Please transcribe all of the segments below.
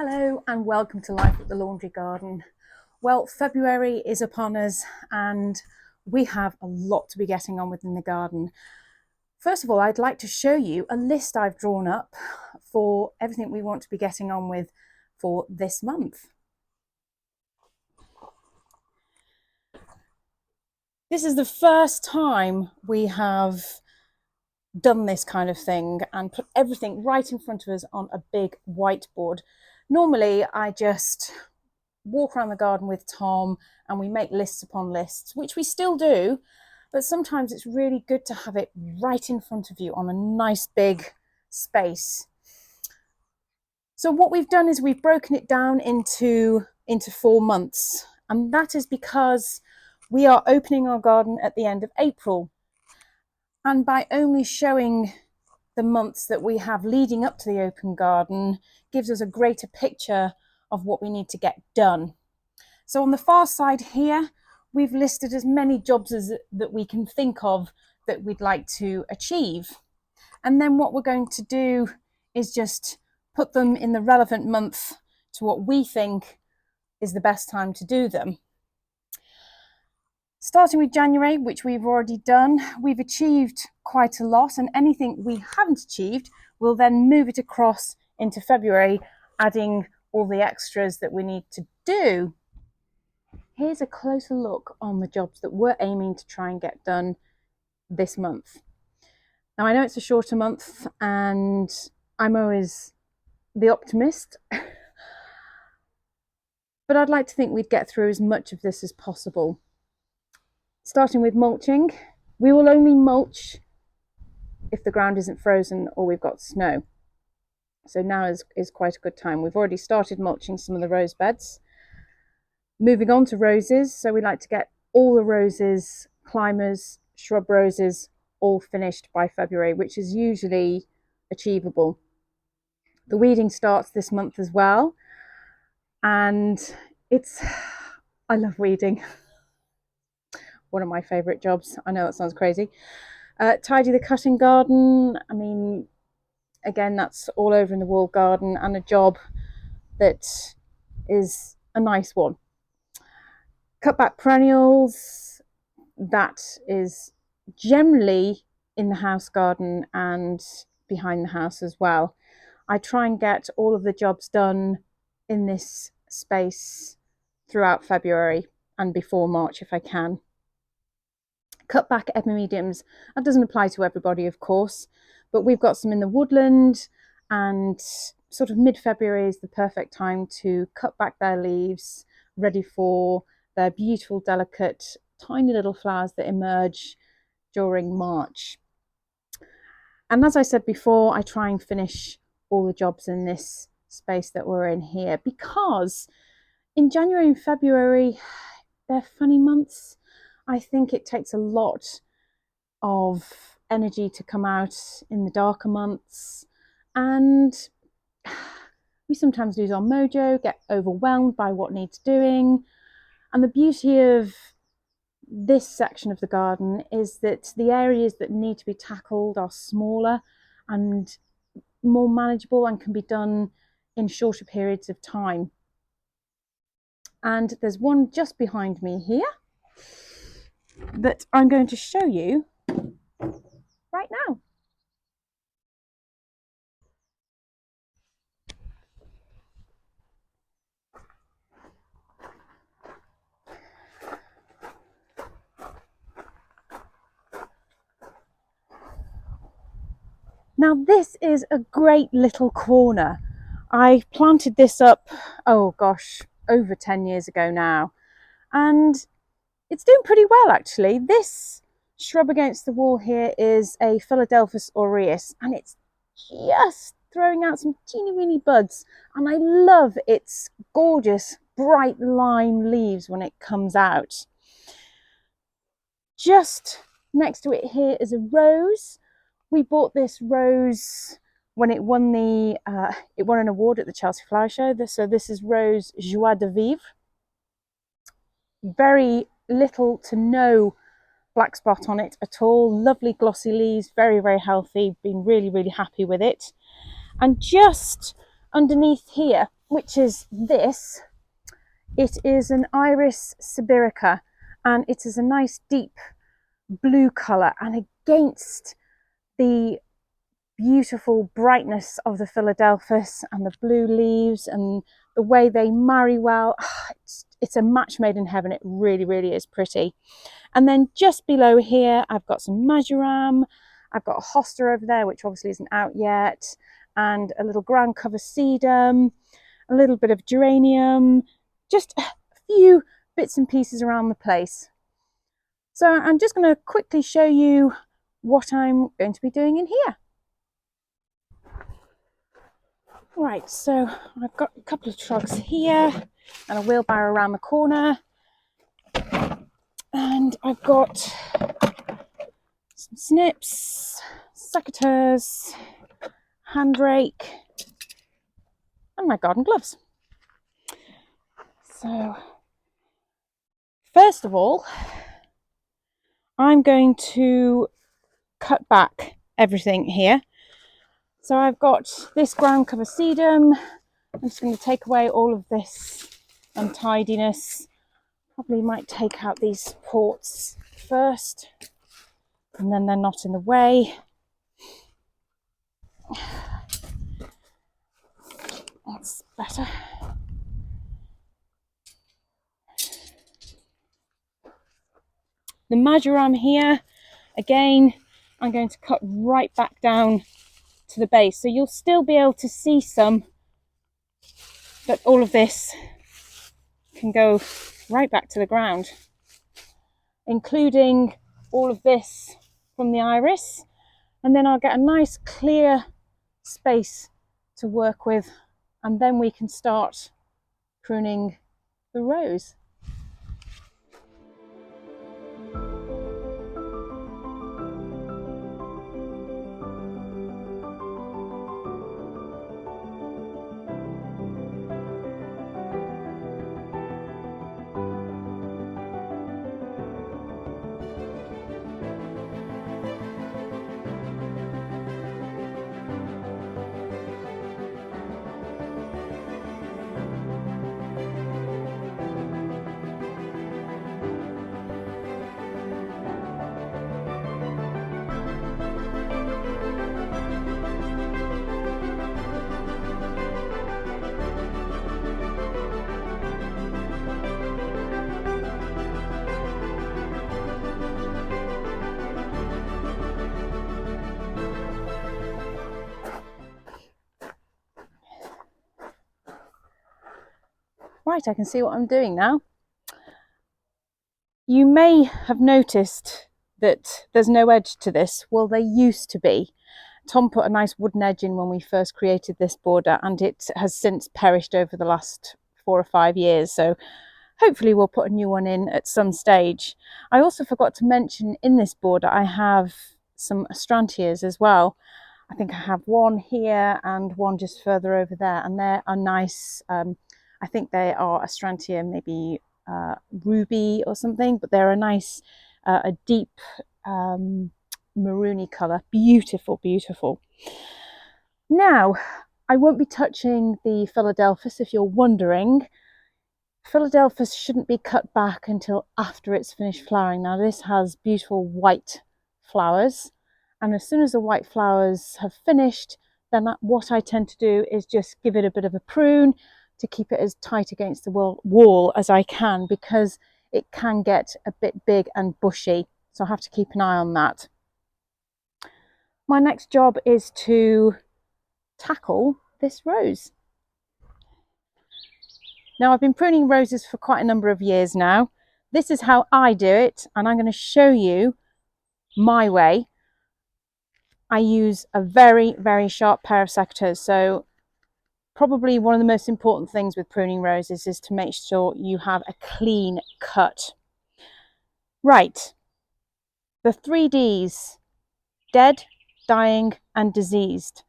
Hello and welcome to Life at the Laundry Garden. Well, February is upon us and we have a lot to be getting on with in the garden. First of all, I'd like to show you a list I've drawn up for everything we want to be getting on with for this month. This is the first time we have done this kind of thing and put everything right in front of us on a big whiteboard. Normally, I just walk around the garden with Tom and we make lists upon lists, which we still do, but sometimes it's really good to have it right in front of you on a nice big space. So what we've done is we've broken it down into 4 months, and that is because we are opening our garden at the end of April. And by only showing the months that we have leading up to the open garden gives us a greater picture of what we need to get done. So on the far side here, we've listed as many jobs as that we can think of that we'd like to achieve. And then what we're going to do is just put them in the relevant month to what we think is the best time to do them. Starting with January, which we've already done, we've achieved quite a lot, and anything we haven't achieved, we'll then move it across into February, adding all the extras that we need to do. Here's a closer look on the jobs that we're aiming to try and get done this month. Now, I know it's a shorter month and I'm always the optimist, but I'd like to think we'd get through as much of this as possible. Starting with mulching, we will only mulch if the ground isn't frozen or we've got snow. So now is quite a good time. We've already started mulching some of the rose beds. Moving on to roses, so we like to get all the roses, climbers, shrub roses, all finished by February, which is usually achievable. The weeding starts this month as well, and I love weeding. One of my favourite jobs. I know that sounds crazy. Tidy the cutting garden. I mean, again, that's all over in the wall garden and a job that is a nice one. Cut back perennials. That is generally in the house garden and behind the house as well. I try and get all of the jobs done in this space throughout February and before March if I can. Cut back epimediums. That doesn't apply to everybody, of course, but we've got some in the woodland, and sort of mid-February is the perfect time to cut back their leaves, ready for their beautiful, delicate, tiny little flowers that emerge during March. And as I said before, I try and finish all the jobs in this space that we're in here, because in January and February, they're funny months. I think it takes a lot of energy to come out in the darker months, and we sometimes lose our mojo, get overwhelmed by what needs doing. And the beauty of this section of the garden is that the areas that need to be tackled are smaller and more manageable and can be done in shorter periods of time. And there's one just behind me here that I'm going to show you right now. Now this is a great little corner. I planted this up, oh gosh, over 10 years ago now, and it's doing pretty well actually. This shrub against the wall here is a Philadelphus aureus, and it's just throwing out some teeny weeny buds, and I love its gorgeous bright lime leaves when it comes out. Just next to it here is a rose. We bought this rose when it won an award at the Chelsea Flower Show. So this is Rose Joie de Vivre. Very little to no black spot on it at all. Lovely glossy leaves, very, very healthy. Been really, really happy with it. And just underneath here, which is this. It is an Iris sibirica, and it is a nice deep blue colour, and against the beautiful brightness of the Philadelphus and the blue leaves and the way they marry well, it's a match made in heaven. It really, really is pretty. And then just below here, I've got some marjoram. I've got a hosta over there, which obviously isn't out yet, and a little ground cover sedum, a little bit of geranium, just a few bits and pieces around the place. So I'm just going to quickly show you what I'm going to be doing in here. Right, so I've got a couple of trugs here and a wheelbarrow around the corner, and I've got some snips, secateurs, hand rake, and my garden gloves. So first of all, I'm going to cut back everything here. So I've got this ground cover sedum. I'm just going to take away all of this untidiness. Probably might take out these supports first, and then they're not in the way. That's better. The marjoram here, again, I'm going to cut right back down to the base, so you'll still be able to see some, but all of this can go right back to the ground, including all of this from the iris, and then I'll get a nice clear space to work with, and then we can start pruning the rose. Right, I can see what I'm doing now. You may have noticed that there's no edge to this. Well, there used to be. Tom put a nice wooden edge in when we first created this border, and it has since perished over the last 4 or 5 years. So hopefully we'll put a new one in at some stage. I also forgot to mention in this border I have some astrantias as well. I think I have one here and one just further over there, and they're a nice, I think they are astrantia, maybe ruby or something, but they're a nice, a deep maroony colour. Beautiful, beautiful. Now, I won't be touching the Philadelphus, if you're wondering. Philadelphus shouldn't be cut back until after it's finished flowering. Now, this has beautiful white flowers, and as soon as the white flowers have finished, then what I tend to do is just give it a bit of a prune to keep it as tight against the wall as I can, because it can get a bit big and bushy, so I have to keep an eye on that. My next job is to tackle this rose. Now, I've been pruning roses for quite a number of years now. This is how I do it, and I'm going to show you my way. I use a very, very sharp pair of secateurs. So probably one of the most important things with pruning roses is to make sure you have a clean cut. Right, the 3 Ds, dead, dying and diseased.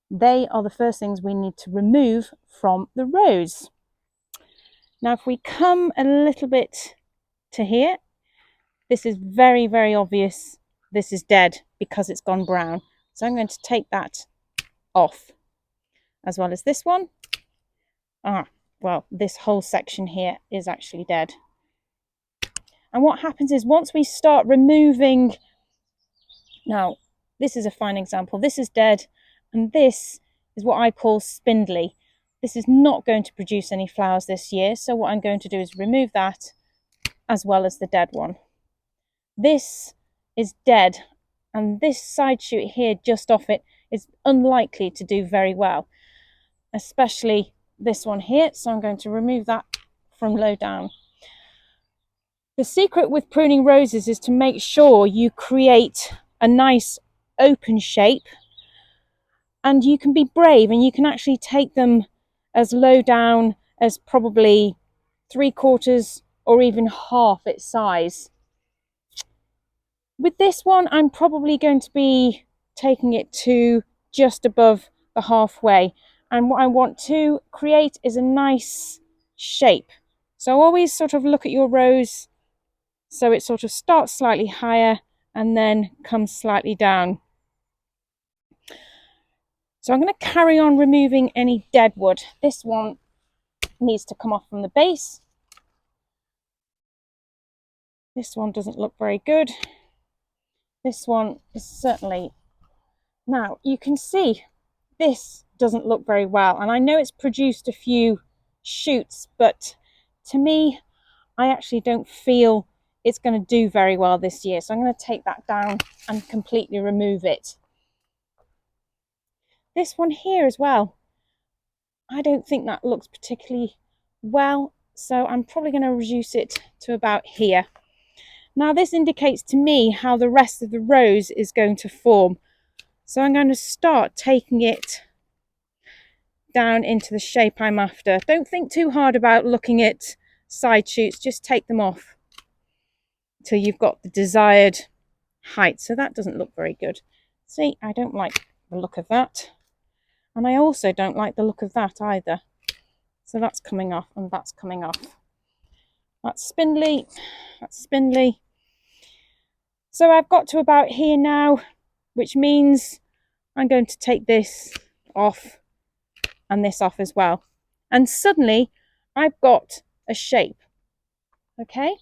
They are the first things we need to remove from the rose. Now, if we come a little bit to here, this is very, very obvious. This is dead because it's gone brown. So I'm going to take that off, as well as this one. Well, this whole section here is actually dead. And what happens is once we start removing, now this is a fine example, this is dead, and this is what I call spindly. This is not going to produce any flowers this year, so what I'm going to do is remove that as well as the dead one. This is dead, and this side shoot here just off it is unlikely to do very well, especially this one here, so I'm going to remove that from low down. The secret with pruning roses is to make sure you create a nice open shape, and you can be brave and you can actually take them as low down as probably 3/4 or even half its size. With this one, I'm probably going to be taking it to just above the halfway, and what I want to create is a nice shape. So always sort of look at your rose so it sort of starts slightly higher and then comes slightly down. So I'm going to carry on removing any dead wood. This one needs to come off from the base. This one doesn't look very good. This one is certainly... Now you can see this doesn't look very well, and I know it's produced a few shoots, but to me, I actually don't feel it's going to do very well this year. So I'm going to take that down and completely remove it. This one here as well, I don't think that looks particularly well, so I'm probably going to reduce it to about here. Now this indicates to me how the rest of the rose is going to form. So I'm going to start taking it down into the shape I'm after. Don't think too hard about looking at side shoots, just take them off till you've got the desired height. So that doesn't look very good. See, I don't like the look of that, and I also don't like the look of that either. So that's coming off and that's coming off. That's spindly, that's spindly. So I've got to about here now, which means I'm going to take this off and this off as well, and suddenly I've got a shape. Okay,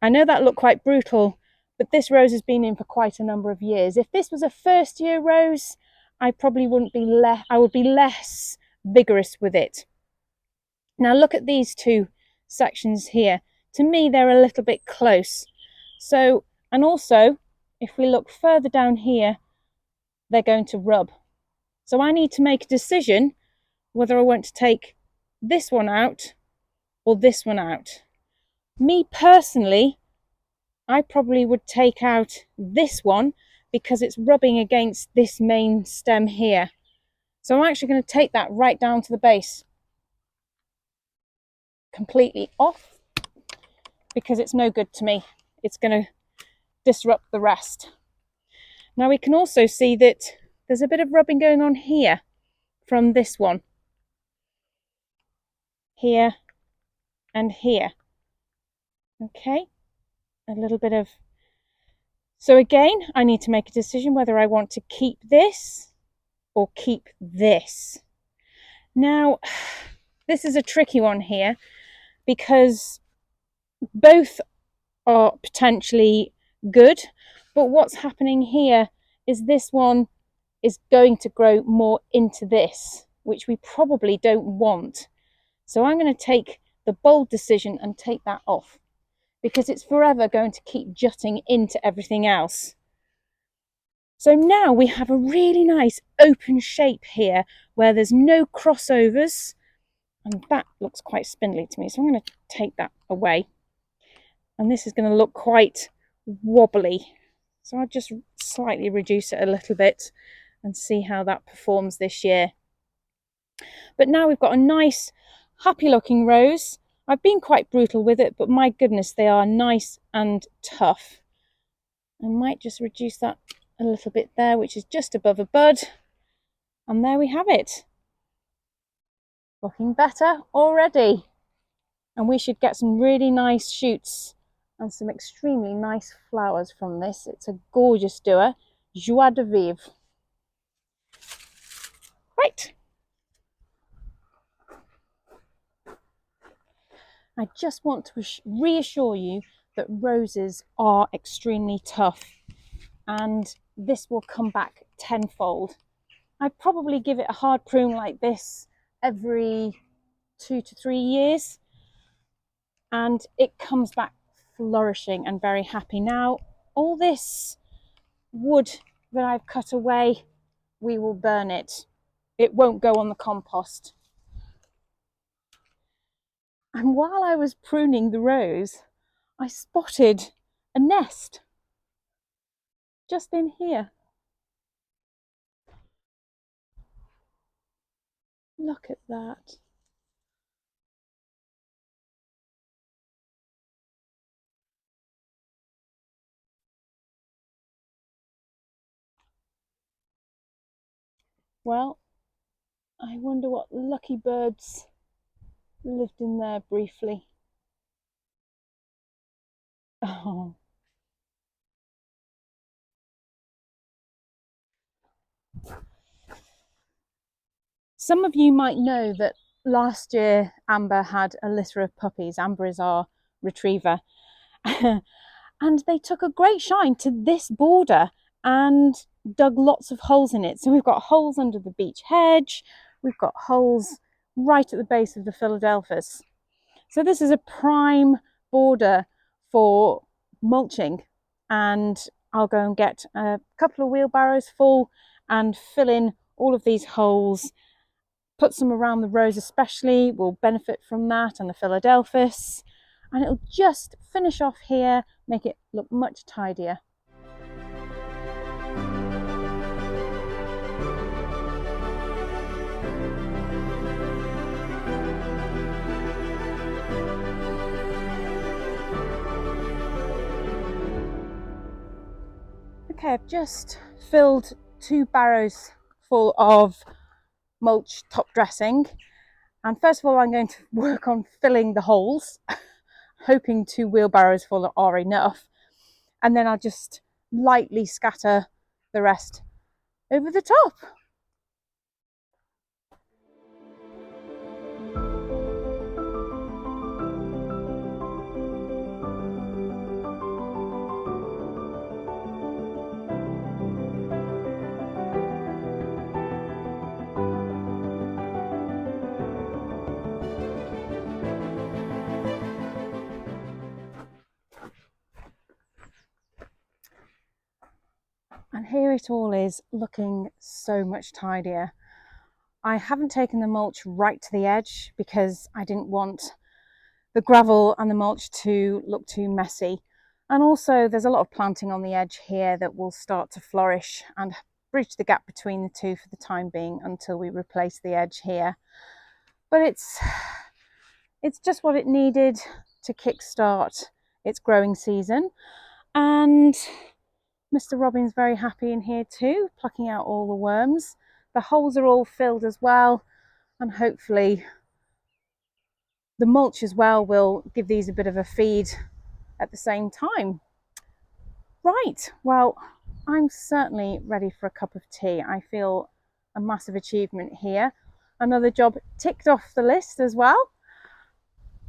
I know that looked quite brutal, but this rose has been in for quite a number of years. If this was a first year rose, I probably wouldn't be I would be less vigorous with it. Now look at these two sections here. To me, they're a little bit close. So, and also, if we look further down here, they're going to rub. So I need to make a decision whether I want to take this one out or this one out. Me personally, I probably would take out this one because it's rubbing against this main stem here. So I'm actually going to take that right down to the base, completely off, because it's no good to me. It's going to disrupt the rest. Now we can also see that there's a bit of rubbing going on here from this one, here and here. Okay, a little bit of... So again, I need to make a decision whether I want to keep this or keep this. Now, this is a tricky one here because both are potentially good, but what's happening here is this one is going to grow more into this, which we probably don't want. So I'm going to take the bold decision and take that off, because it's forever going to keep jutting into everything else. So now we have a really nice open shape here where there's no crossovers, and that looks quite spindly to me, so I'm going to take that away. And this is going to look quite wobbly, so I'll just slightly reduce it a little bit and see how that performs this year. But now we've got a nice happy looking rose. I've been quite brutal with it, but my goodness, they are nice and tough. I might just reduce that a little bit there, which is just above a bud. And there we have it. Looking better already. And we should get some really nice shoots and some extremely nice flowers from this. It's a gorgeous doer. Joie de vivre. Right. I just want to reassure you that roses are extremely tough, and this will come back tenfold. I probably give it a hard prune like this every 2 to 3 years, and it comes back flourishing and very happy. Now, all this wood that I've cut away, we will burn it. It won't go on the compost. And while I was pruning the rose, I spotted a nest just in here. Look at that. Well, I wonder what lucky birds lived in there briefly. Oh. Some of you might know that last year Amber had a litter of puppies. Amber is our retriever. And they took a great shine to this border and dug lots of holes in it. So we've got holes under the beech hedge, we've got holes right at the base of the Philadelphus. So this is a prime border for mulching, and I'll go and get a couple of wheelbarrows full and fill in all of these holes, put some around the rose especially, will benefit from that, and the Philadelphus, and it'll just finish off here, make it look much tidier. Okay, I've just filled 2 barrows full of mulch top dressing, and first of all I'm going to work on filling the holes, hoping 2 wheelbarrows full are enough, and then I'll just lightly scatter the rest over the top. And here it all is, looking so much tidier. I haven't taken the mulch right to the edge because I didn't want the gravel and the mulch to look too messy. And also there's a lot of planting on the edge here that will start to flourish and bridge the gap between the two for the time being until we replace the edge here. But it's just what it needed to kickstart its growing season. And Mr. Robin's very happy in here too, plucking out all the worms. The holes are all filled as well, and hopefully the mulch as well will give these a bit of a feed at the same time. Right, well, I'm certainly ready for a cup of tea. I feel a massive achievement here. Another job ticked off the list as well.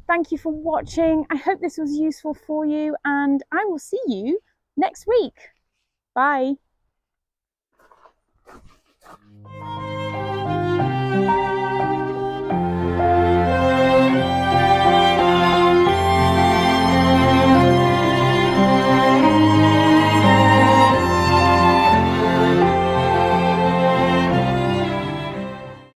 Thank you for watching. I hope this was useful for you, and I will see you next week. Bye.